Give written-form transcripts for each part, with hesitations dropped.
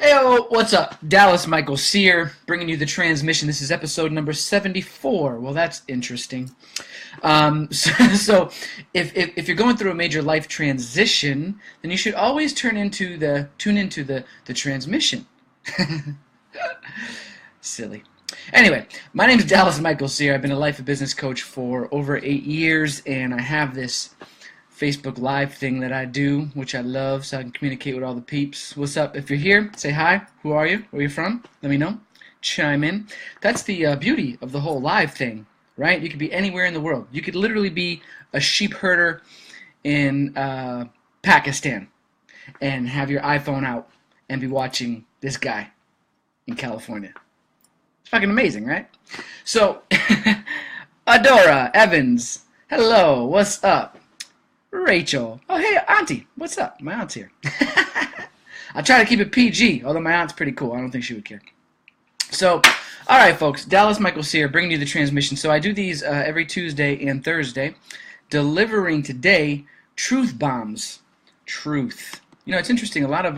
Hey, what's up? Dallas Michael Sear bringing you the transmission. This is episode number 74. Well, that's interesting. So if you're going through a major life transition, then you should always tune into the transmission. Silly. Anyway, my name is Dallas Michael Sear. I've been a life and business coach for over 8 years, and I have this Facebook Live thing that I do, which I love, so I can communicate with all the peeps. What's up? If you're here, say hi. Who are you? Where are you from? Let me know. Chime in. That's the beauty of the whole live thing, right? You could be anywhere in the world. You could literally be a sheep herder in Pakistan and have your iPhone out and be watching this guy in California. It's fucking amazing, right? So, Adora Evans, hello, what's up? Rachel, oh hey, Auntie, what's up? My aunt's here. I try to keep it PG, although my aunt's pretty cool. I don't think she would care. So, alright folks, Dallas Michael Sear bringing you the transmission. So I do these every Tuesday and Thursday, delivering today truth bombs. Truth. You know, it's interesting, a lot of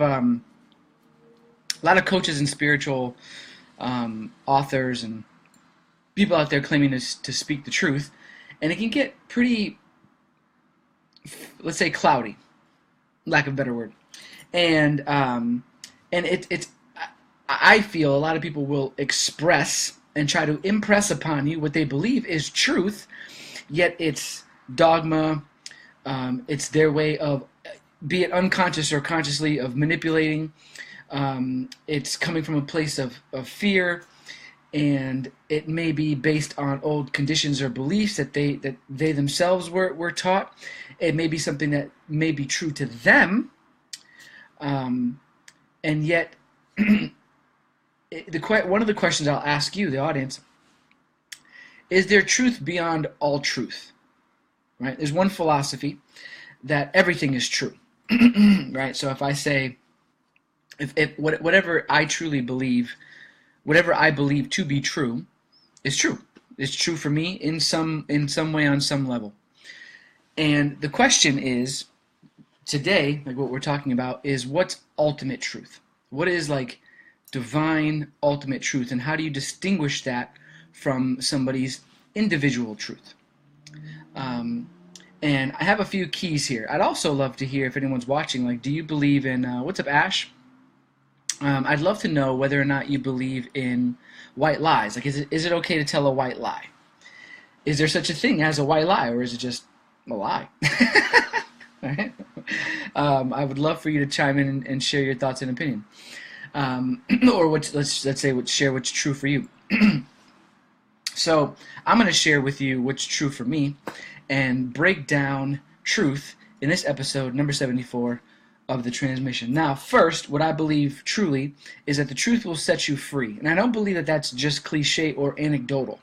coaches and spiritual authors and people out there claiming to speak the truth, and it can get pretty, let's say, cloudy, lack of a better word, and it's I feel a lot of people will express and try to impress upon you what they believe is truth, yet it's dogma. It's their way of, be it unconscious or consciously, of manipulating. It's coming from a place of fear, and it may be based on old conditions or beliefs that they themselves were taught. It may be something that may be true to them, and yet one of the questions I'll ask you, the audience, is there truth beyond all truth? Right? There's one philosophy that everything is true. Right? So if I say, whatever I truly believe, whatever I believe to be true, is true. It's true for me in some way, on some level. And the question is, today, like what we're talking about, is what's ultimate truth? What is like divine ultimate truth, and how do you distinguish that from somebody's individual truth? And I have a few keys here. I'd also love to hear, if anyone's watching, like, do you believe in, what's up, Ash? I'd love to know whether or not you believe in white lies. Like, is it okay to tell a white lie? Is there such a thing as a white lie, or is it just a lie? All right? I would love for you to chime in and share your thoughts and opinion, or let's say share what's true for you. So I'm going to share with you what's true for me, and break down truth in this episode number 74 of the transmission. Now, first, what I believe truly is that the truth will set you free. And I don't believe that that's just cliche or anecdotal.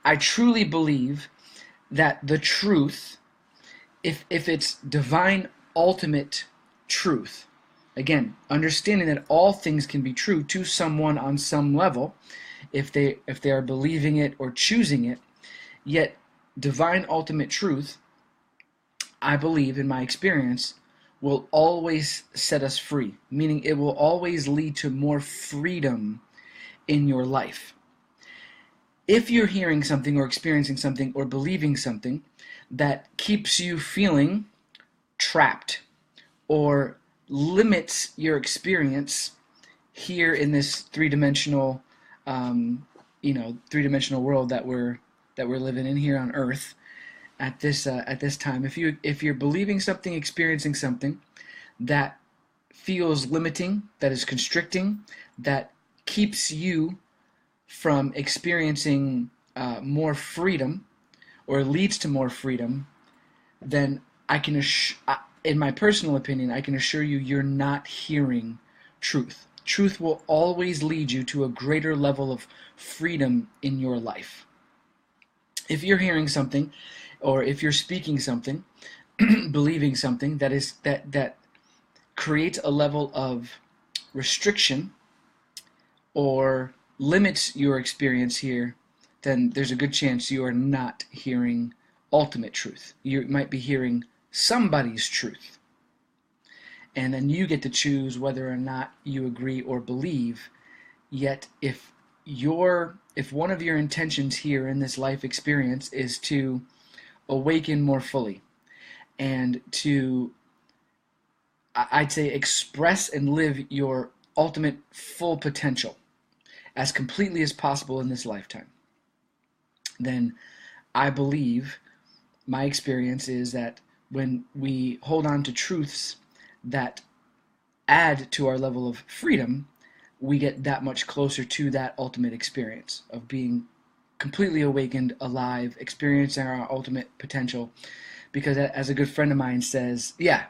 I truly believe that the truth, if it's divine ultimate truth, again, understanding that all things can be true to someone on some level, if they are believing it or choosing it, yet divine ultimate truth, I believe, in my experience, will always set us free, meaning it will always lead to more freedom in your life. If you're hearing something or experiencing something or believing something that keeps you feeling trapped or limits your experience here in this three-dimensional world that we're living in here on Earth at this time, if you're believing something, experiencing something that feels limiting, that is constricting, that keeps you from experiencing more freedom, or leads to more freedom, then in my personal opinion, I can assure you, you're not hearing truth. Truth will always lead you to a greater level of freedom in your life. If you're hearing something, or if you're speaking something, believing something that creates a level of restriction or limits your experience here, then there's a good chance you are not hearing ultimate truth. You might be hearing somebody's truth. and then you get to choose whether or not you agree or believe. Yet if one of your intentions here in this life experience is to awaken more fully and to, I'd say, express and live your ultimate full potential as completely as possible in this lifetime, then I believe my experience is that when we hold on to truths that add to our level of freedom, we get that much closer to that ultimate experience of being completely awakened, alive, experiencing our ultimate potential. Because as a good friend of mine says, yeah,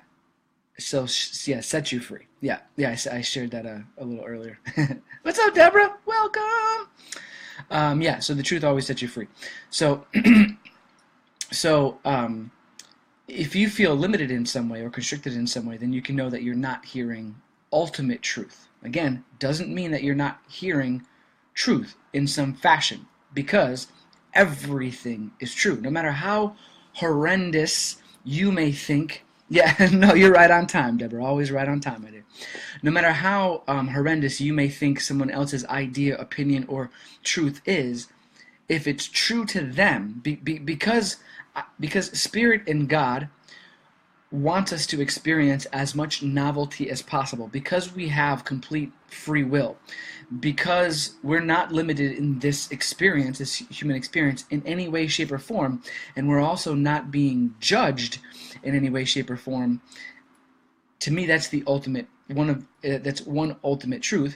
so yeah, set you free. Yeah, I shared that a little earlier. What's up, Deborah? Welcome. Yeah, so the truth always sets you free. So, so if you feel limited in some way or constricted in some way, then you can know that you're not hearing ultimate truth. Again, doesn't mean that you're not hearing truth in some fashion, because everything is true, no matter how horrendous you may think. Yeah, no, you're right on time, Deborah. Always right on time, my dear. No matter how horrendous you may think someone else's idea, opinion, or truth is, if it's true to them, because Spirit and God wants us to experience as much novelty as possible, because we have complete free will, because we're not limited in this experience, this human experience, in any way, shape, or form, and we're also not being judged in any way, shape, or form. To me, that's the ultimate that's one ultimate truth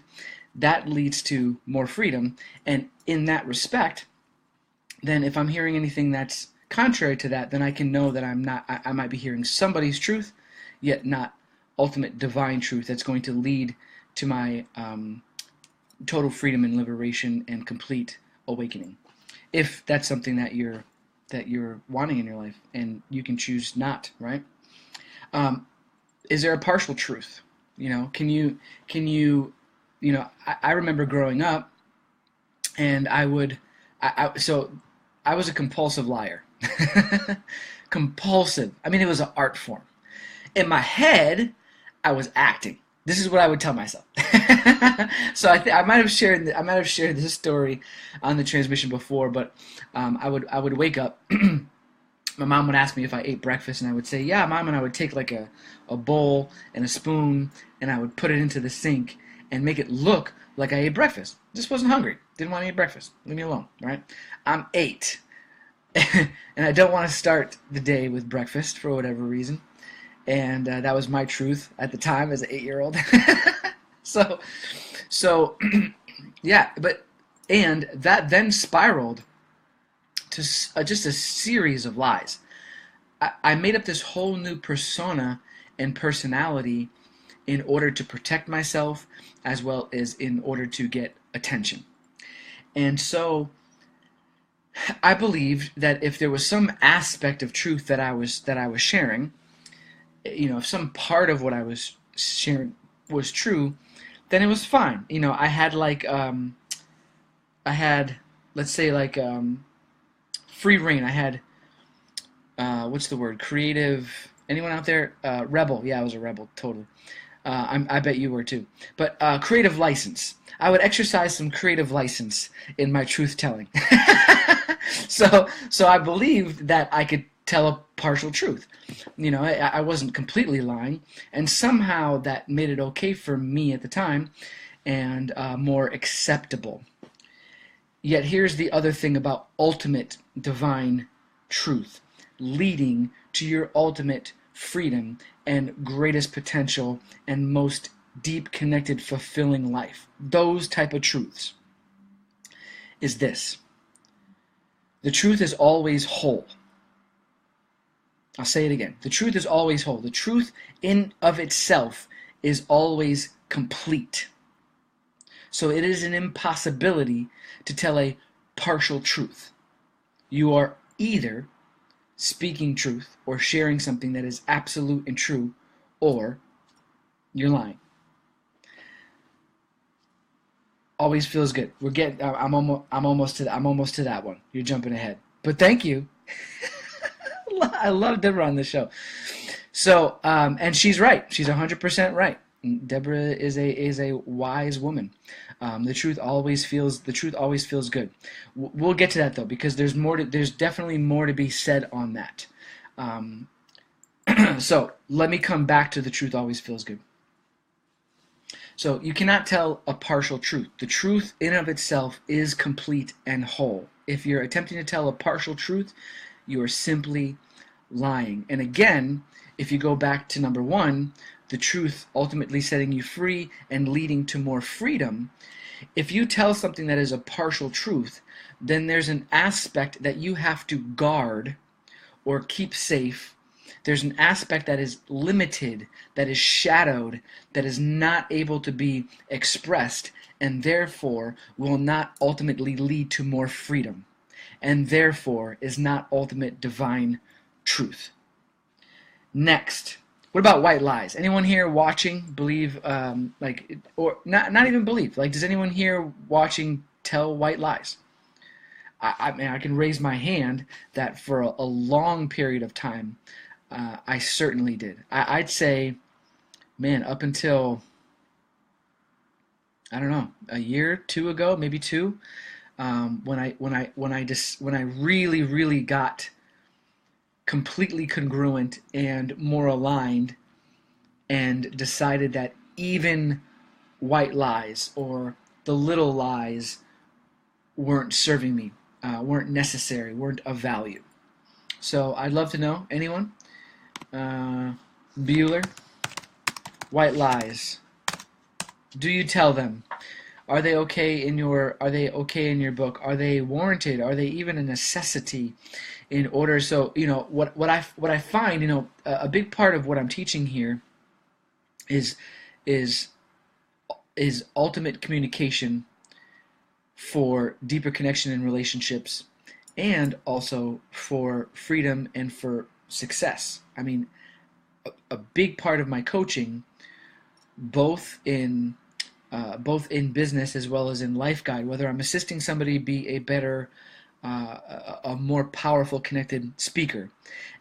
that leads to more freedom. And in that respect, then if I'm hearing anything that's contrary to that, then I can know that I might be hearing somebody's truth, yet not ultimate divine truth that's going to lead to my total freedom and liberation and complete awakening. If that's something that you're wanting in your life, and you can choose not, right? Is there a partial truth? Can you I remember growing up, and I was a compulsive liar. Compulsive. I mean, it was an art form. In my head, I was acting. This is what I would tell myself. So I might have shared this story on the transmission before, but I would wake up. My mom would ask me if I ate breakfast, and I would say, yeah, Mom, and I would take like a bowl and a spoon, and I would put it into the sink and make it look like I ate breakfast. Just wasn't hungry. Didn't want to eat breakfast. Leave me alone, right? I'm 8. And I don't want to start the day with breakfast for whatever reason. And that was my truth at the time as an 8-year-old. So yeah, and that then spiraled to just a series of lies. I made up this whole new persona and personality in order to protect myself, as well as in order to get attention. And so I believed that if there was some aspect of truth that I was sharing, if some part of what I was sharing was true, then it was fine. I had let's say free reign. I had what's the word? Creative. Anyone out there? Rebel. Yeah, I was a rebel, totally. I bet you were too. But creative license. I would exercise some creative license in my truth telling. So I believed that I could tell a partial truth. I wasn't completely lying, and somehow that made it okay for me at the time, and more acceptable. Yet here's the other thing about ultimate divine truth, leading to your ultimate freedom and greatest potential and most deep, connected, fulfilling life. Those type of truths is this. The truth is always whole. I'll say it again. The truth is always whole. The truth in of itself is always complete. So it is an impossibility to tell a partial truth. You are either speaking truth or sharing something that is absolute and true, or you're lying. Always feels good. I'm almost to that one. You're jumping ahead, but thank you. I love Deborah on the show. So, and she's right. She's 100% right. Deborah is a wise woman. The truth always feels good. We'll get to that though, because there's definitely more to be said on that. Um, so let me come back to the truth always feels good. So you cannot tell a partial truth. The truth in of itself is complete and whole. If you're attempting to tell a partial truth, you are simply lying. And again, if you go back to number one, the truth ultimately setting you free and leading to more freedom, if you tell something that is a partial truth, then there's an aspect that you have to guard or keep safe. There's an aspect that is limited, that is shadowed, that is not able to be expressed, and therefore will not ultimately lead to more freedom, and therefore is not ultimate divine truth. Next, what about white lies? Anyone here watching believe, or not even believe? Like, does anyone here watching tell white lies? I mean, I can raise my hand that for a long period of time, I certainly did. I'd say, man, up until I don't know, a year, two ago, maybe two, when I really got completely congruent and more aligned, and decided that even white lies or the little lies weren't serving me, weren't necessary, weren't of value. So I'd love to know, anyone? Bueller, white lies. Do you tell them? Are they okay in your book? Are they warranted? Are they even a necessity in order? So, what I find, a big part of what I'm teaching here is is ultimate communication for deeper connection in relationships, and also for freedom and for success. I mean, a big part of my coaching, both in business as well as in Life Guide, whether I'm assisting somebody be a better, a more powerful, connected speaker,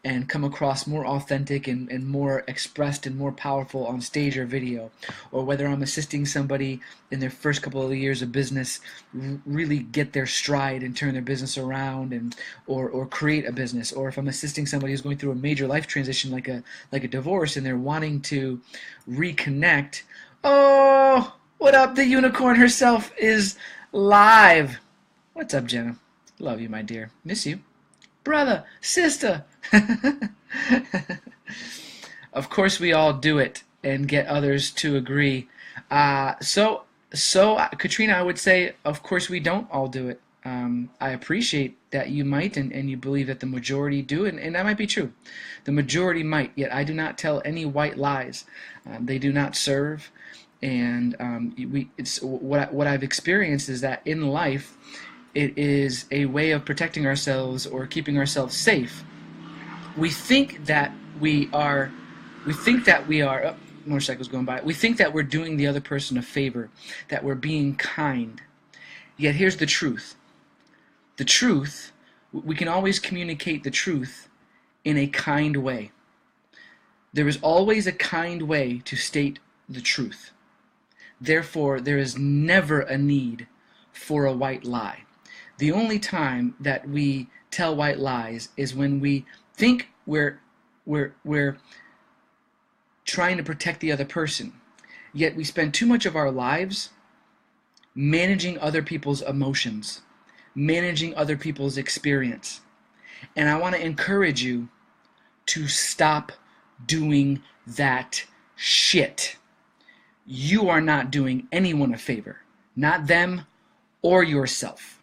and come across more authentic and more expressed and more powerful on stage or video, or whether I'm assisting somebody in their first couple of years of business really get their stride and turn their business around, and or create a business, or if I'm assisting somebody who's going through a major life transition like a divorce and they're wanting to reconnect. Oh, what up? The unicorn herself is live. What's up, Jenna? Love you, my dear. Miss you. Brother, sister. Of course we all do it and get others to agree. So Katrina, I would say, of course we don't all do it. I appreciate that you might, and you believe that the majority do, and that might be true. The majority might, yet I do not tell any white lies. They do not serve. And it's what I've experienced is that in life, it is a way of protecting ourselves or keeping ourselves safe. We think that we are. Oh, motorcycles going by. We think that we're doing the other person a favor, that we're being kind. Yet here's the truth. The truth, we can always communicate the truth in a kind way. There is always a kind way to state the truth. Therefore, there is never a need for a white lie. The only time that we tell white lies is when we think we're trying to protect the other person, yet we spend too much of our lives managing other people's emotions, managing other people's experience. And I want to encourage you to stop doing that shit. You are not doing anyone a favor, not them or yourself.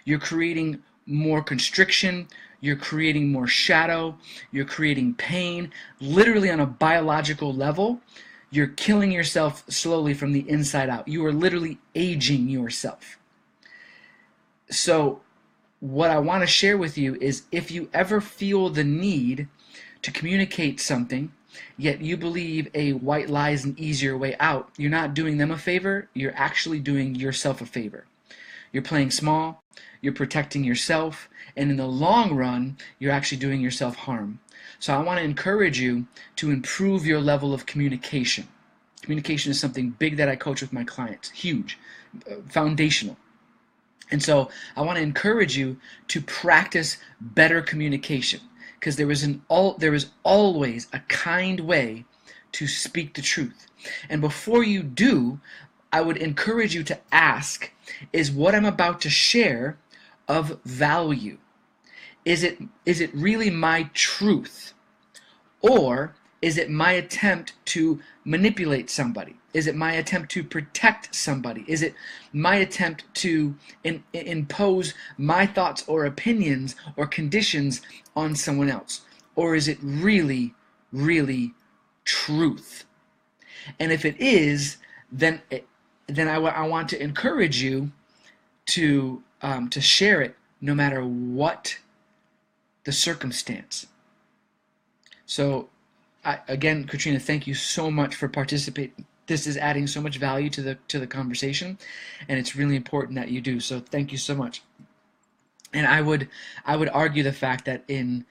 You're creating more constriction, you're creating more shadow, you're creating pain. Literally on a biological level, you're killing yourself slowly from the inside out. You are literally aging yourself. So what I want to share with you is, if you ever feel the need to communicate something, yet you believe a white lie is an easier way out, you're not doing them a favor, you're actually doing yourself a favor. You're playing small, you're protecting yourself, and in the long run, you're actually doing yourself harm. So I want to encourage you to improve your level of communication. Communication is something big that I coach with my clients, huge, foundational. And so I want to encourage you to practice better communication, because there is always a kind way to speak the truth. And before you do, I would encourage you to ask, is what I'm about to share of value? Is it really my truth? Or is it my attempt to manipulate somebody? Is it my attempt to protect somebody? Is it my attempt to impose my thoughts or opinions or conditions on someone else? Or is it really, really truth? And if it is, then I want to encourage you to share it no matter what the circumstance. So, again, Katrina, thank you so much for participating. This is adding so much value to the conversation, and it's really important that you do. So, thank you so much. And I would argue the fact that in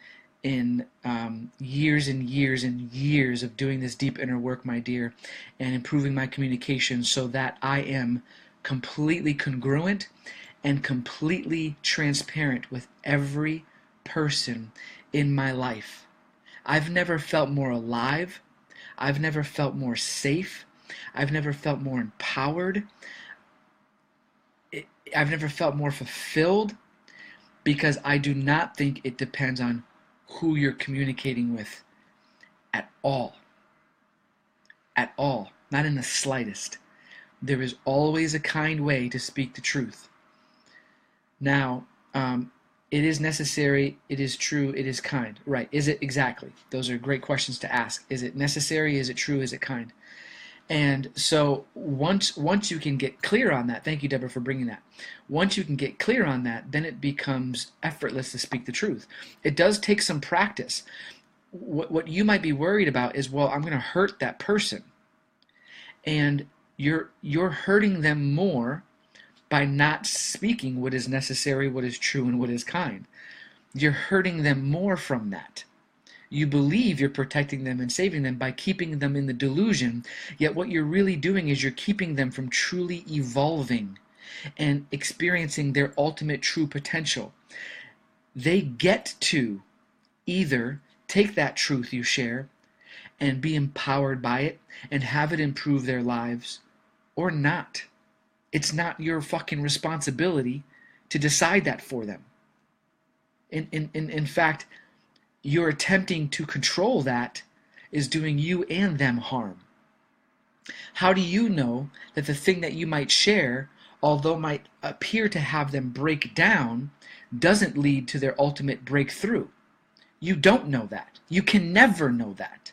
years and years and years of doing this deep inner work, my dear, and improving my communication so that I am completely congruent and completely transparent with every person in my life, I've never felt more alive. I've never felt more safe. I've never felt more empowered. I've never felt more fulfilled, because I do not think it depends on who you're communicating with at all. At all. Not in the slightest. There is always a kind way to speak the truth. Now, it is necessary, it is true, it is kind. Right. Is it exactly? Those are great questions to ask. Is it necessary? Is it true? Is it kind? And so once you can get clear on that, thank you, Deborah, for bringing that. Once you can get clear on that, then it becomes effortless to speak the truth. It does take some practice. What you might be worried about is, well, I'm going to hurt that person. And you're hurting them more by not speaking what is necessary, what is true, and what is kind. You're hurting them more from that. You believe you're protecting them and saving them by keeping them in the delusion, yet what you're really doing is you're keeping them from truly evolving and experiencing their ultimate true potential. They get to either take that truth you share and be empowered by it and have it improve their lives, or not. It's not your fucking responsibility to decide that for them. In fact, you're attempting to control that is doing you and them harm. How do you know that the thing that you might share, although might appear to have them break down, doesn't lead to their ultimate breakthrough? You don't know that. You can never know that.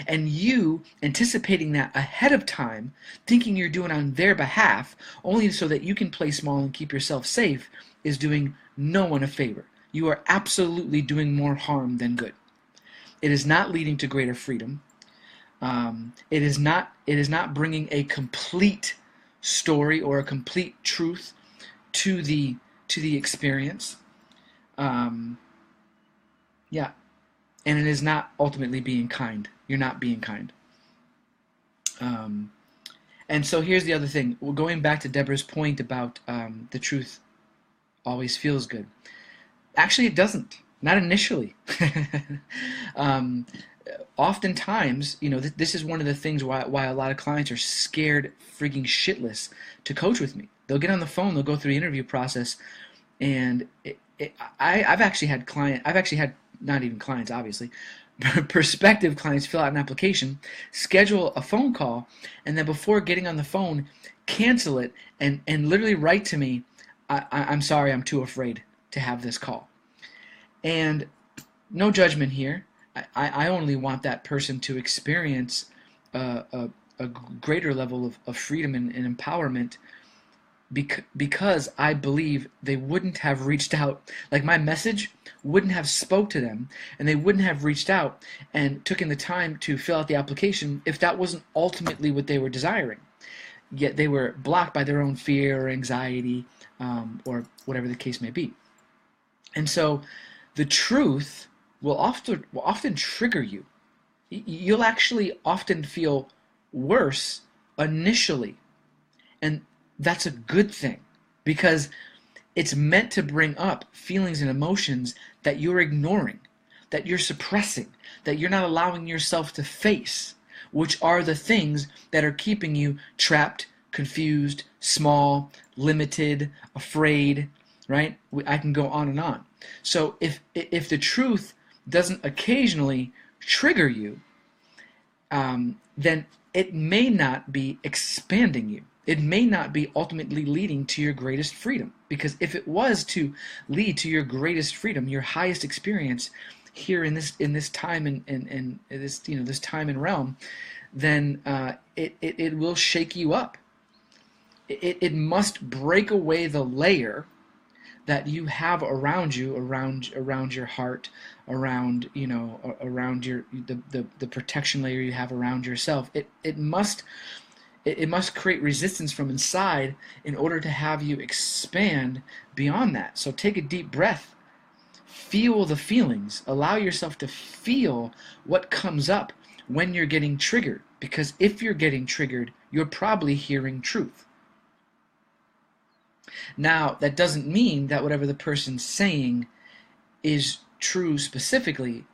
And you anticipating that ahead of time, thinking you're doing on their behalf, only so that you can play small and keep yourself safe, is doing no one a favor. You are absolutely doing more harm than good. It is not leading to greater freedom. It is not bringing a complete story or a complete truth to the experience. Yeah, and it is not ultimately being kind. You're not being kind. And so here's the other thing. Well, going back to Deborah's point about the truth always feels good. Actually, it doesn't. Not initially. Oftentimes, this is one of the things why a lot of clients are scared frigging shitless to coach with me. They'll get on the phone, they'll go through the interview process, and I've actually had not even clients, obviously, prospective clients fill out an application, schedule a phone call, and then before getting on the phone, cancel it and literally write to me, I'm sorry, I'm too afraid to have this call. And no judgment here. I only want that person to experience a greater level of freedom and empowerment, because I believe they wouldn't have reached out, like my message wouldn't have spoke to them, and they wouldn't have reached out and taken the time to fill out the application if that wasn't ultimately what they were desiring. Yet they were blocked by their own fear or anxiety, or whatever the case may be. And so the truth will often trigger you. You'll actually often feel worse initially, and that's a good thing because it's meant to bring up feelings and emotions that you're ignoring, that you're suppressing, that you're not allowing yourself to face, which are the things that are keeping you trapped, confused, small, limited, afraid, right? I can go on and on. So if the truth doesn't occasionally trigger you, then it may not be expanding you. It may not be ultimately leading to your greatest freedom. Because if it was to lead to your greatest freedom, your highest experience here in this time and this this time and realm, then it will shake you up. It must break away the layer that you have around you, around your heart, around the protection layer you have around yourself. It must create resistance from inside in order to have you expand beyond that. So take a deep breath, feel the feelings, allow yourself to feel what comes up when you're getting triggered, because if you're getting triggered, you're probably hearing truth. Now, that doesn't mean that whatever the person's saying is true specifically.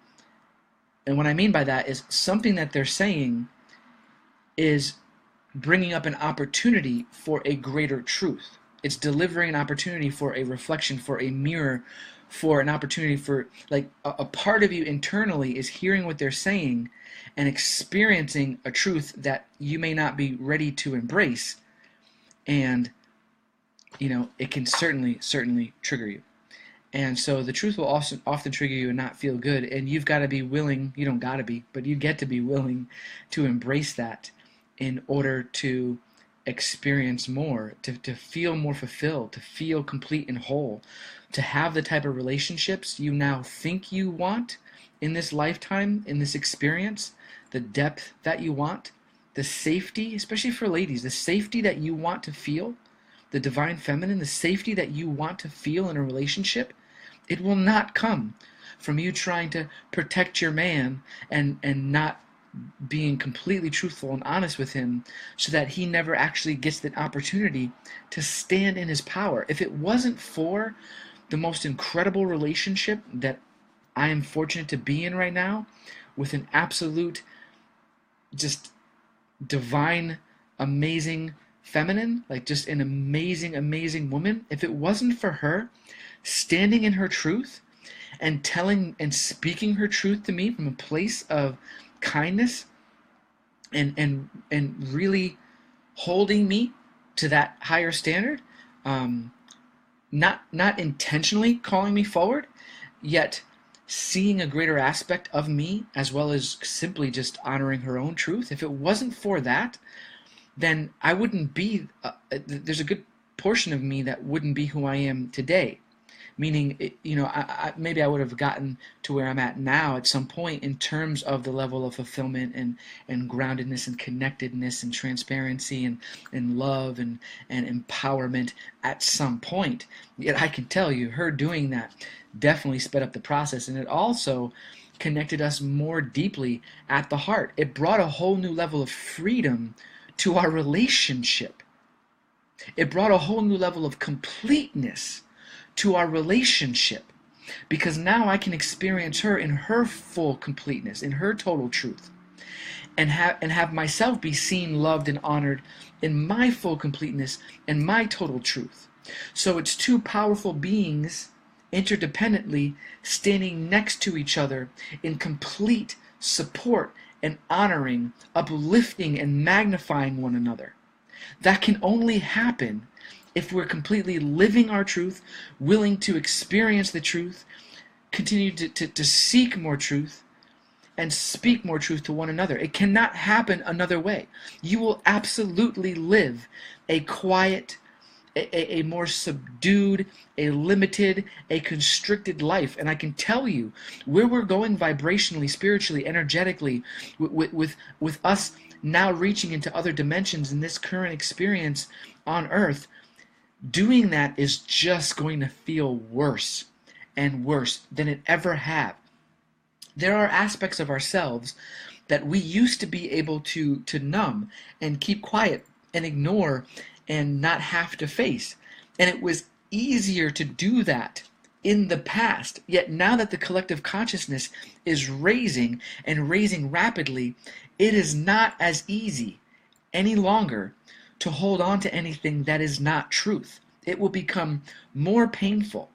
And what I mean by that is something that they're saying is bringing up an opportunity for a greater truth. It's delivering an opportunity for a reflection, for a mirror, for an opportunity for, like, a part of you internally is hearing what they're saying and experiencing a truth that you may not be ready to embrace. And it can certainly trigger you. And so the truth will often trigger you and not feel good. And you've got to be willing, you don't got to be, but you get to be willing to embrace that in order to experience more, to feel more fulfilled, to feel complete and whole, to have the type of relationships you now think you want in this lifetime, in this experience, the depth that you want, the safety, especially for ladies, the safety that you want to feel, the divine feminine, the safety that you want to feel in a relationship. It will not come from you trying to protect your man and not being completely truthful and honest with him so that he never actually gets the opportunity to stand in his power. If it wasn't for the most incredible relationship that I am fortunate to be in right now, with an absolute, just divine, amazing feminine, like just an amazing woman, if it wasn't for her standing in her truth and telling and speaking her truth to me from a place of kindness and really holding me to that higher standard, not intentionally calling me forward, yet seeing a greater aspect of me, as well as simply just honoring her own truth. If it wasn't for that, then I wouldn't be, there's a good portion of me that wouldn't be who I am today. Meaning, maybe I would have gotten to where I'm at now at some point in terms of the level of fulfillment and groundedness and connectedness and transparency and love and empowerment at some point. Yet I can tell you, her doing that definitely sped up the process, and it also connected us more deeply at the heart. It brought a whole new level of freedom to our relationship. It brought a whole new level of completeness to our relationship, because now I can experience her in her full completeness, in her total truth, and have myself be seen, loved, and honored in my full completeness and my total truth. So it's two powerful beings interdependently standing next to each other in complete support and honoring, uplifting, and magnifying one another. That can only happen if we're completely living our truth, willing to experience the truth, continue to seek more truth, and speak more truth to one another. It cannot happen another way. You will absolutely live a quiet, a more subdued, a limited, a constricted life. And I can tell you, where we're going vibrationally, spiritually, energetically, with us now reaching into other dimensions in this current experience on Earth, doing that is just going to feel worse and worse than it ever have. There are aspects of ourselves that we used to be able to numb and keep quiet and ignore and not have to face. And it was easier to do that in the past. Yet now that the collective consciousness is raising and raising rapidly, it is not as easy any longer to hold on to anything that is not truth. It will become more painful.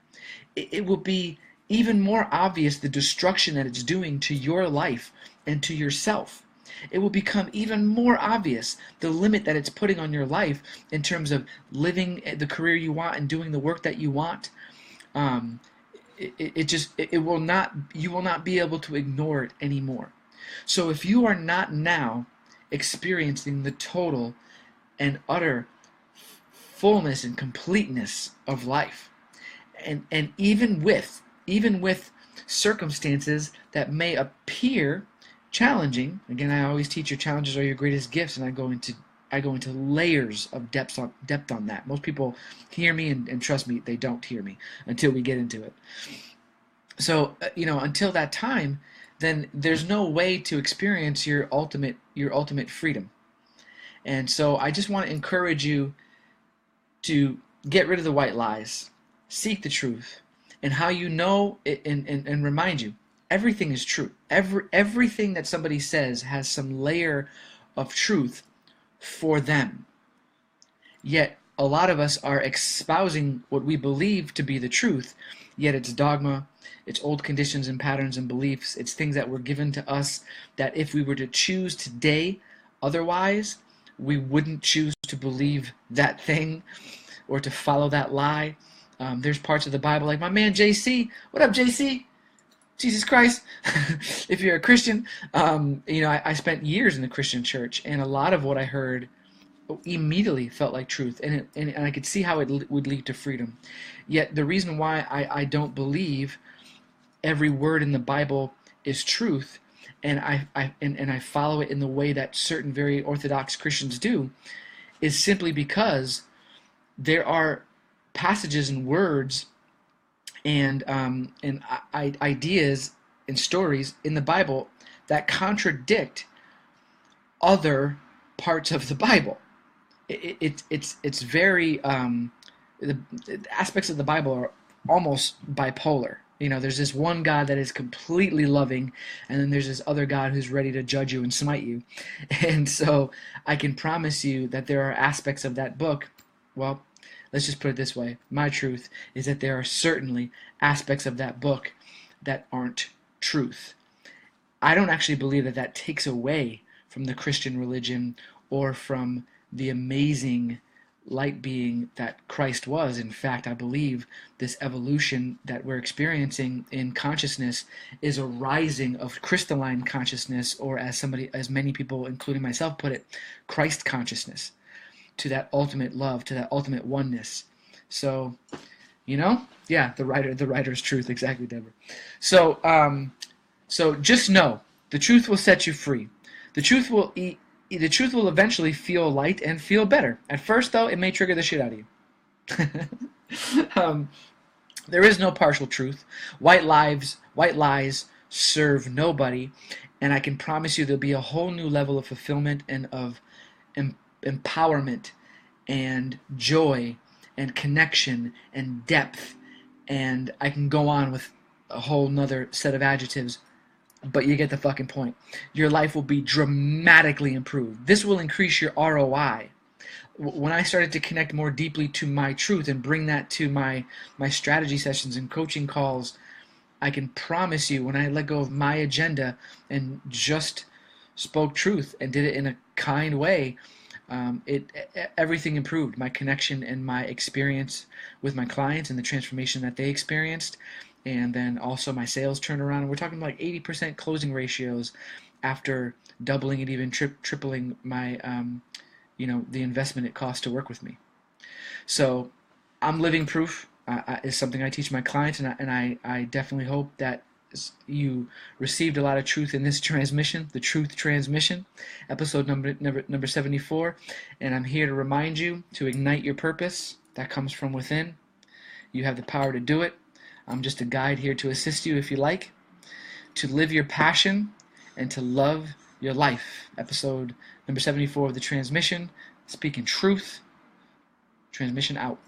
It will be even more obvious the destruction that it's doing to your life and to yourself. It will become even more obvious the limit that it's putting on your life in terms of living the career you want and doing the work that you want. Um, it will not, you will not be able to ignore it anymore. So if you are not now experiencing the total and utter fullness and completeness of life, and even with circumstances that may appear challenging. Again, I always teach your challenges are your greatest gifts, and I go into layers of depth on that. Most people hear me, and trust me, they don't hear me until we get into it. So until that time, then there's no way to experience your ultimate freedom. And so I just want to encourage you to get rid of the white lies, seek the truth, and how you know it, and remind you everything is true. Everything that somebody says has some layer of truth for them. Yet a lot of us are espousing what we believe to be the truth, yet it's dogma, it's old conditions and patterns and beliefs, it's things that were given to us that if we were to choose today otherwise, we wouldn't choose to believe that thing or to follow that lie. There's parts of the Bible, like my man JC. What up, JC? Jesus Christ. If you're a Christian, I spent years in the Christian church, and a lot of what I heard immediately felt like truth, and I could see how it would lead to freedom. Yet the reason why I don't believe every word in the Bible is truth, and I follow it in the way that certain very orthodox Christians do, is simply because there are passages and words and ideas and stories in the Bible that contradict other parts of the Bible. It's very the aspects of the Bible are almost bipolar. There's this one God that is completely loving, and then there's this other God who's ready to judge you and smite you. And so I can promise you that there are aspects of that book, well, let's just put it this way. My truth is that there are certainly aspects of that book that aren't truth. I don't actually believe that that takes away from the Christian religion or from the amazing light being that Christ was. In fact, I believe this evolution that we're experiencing in consciousness is a rising of crystalline consciousness, or as many people, including myself, put it, Christ consciousness, to that ultimate love, to that ultimate oneness. So, yeah, the writer's truth, exactly, Deborah. So, so just know the truth will set you free. The truth will eventually feel light and feel better. At first, though, it may trigger the shit out of you. There is no partial truth. White lies serve nobody, and I can promise you there'll be a whole new level of fulfillment and of empowerment and joy and connection and depth, and I can go on with a whole nother set of adjectives, but you get the fucking point. Your life will be dramatically improved. This will increase your ROI. When I started to connect more deeply to my truth and bring that to my strategy sessions and coaching calls, I can promise you, when I let go of my agenda and just spoke truth and did it in a kind way, everything improved. My connection and my experience with my clients and the transformation that they experienced, and then also my sales turnaround. And we're talking like 80% closing ratios after doubling and even tripling my, the investment it costs to work with me. So I'm living proof. Is something I teach my clients, and I definitely hope that you received a lot of truth in this transmission, the Truth Transmission, episode number 74. And I'm here to remind you to ignite your purpose that comes from within. You have the power to do it. I'm just a guide here to assist you, if you like, to live your passion and to love your life. Episode number 74 of The Transmission. Speaking truth. Transmission out.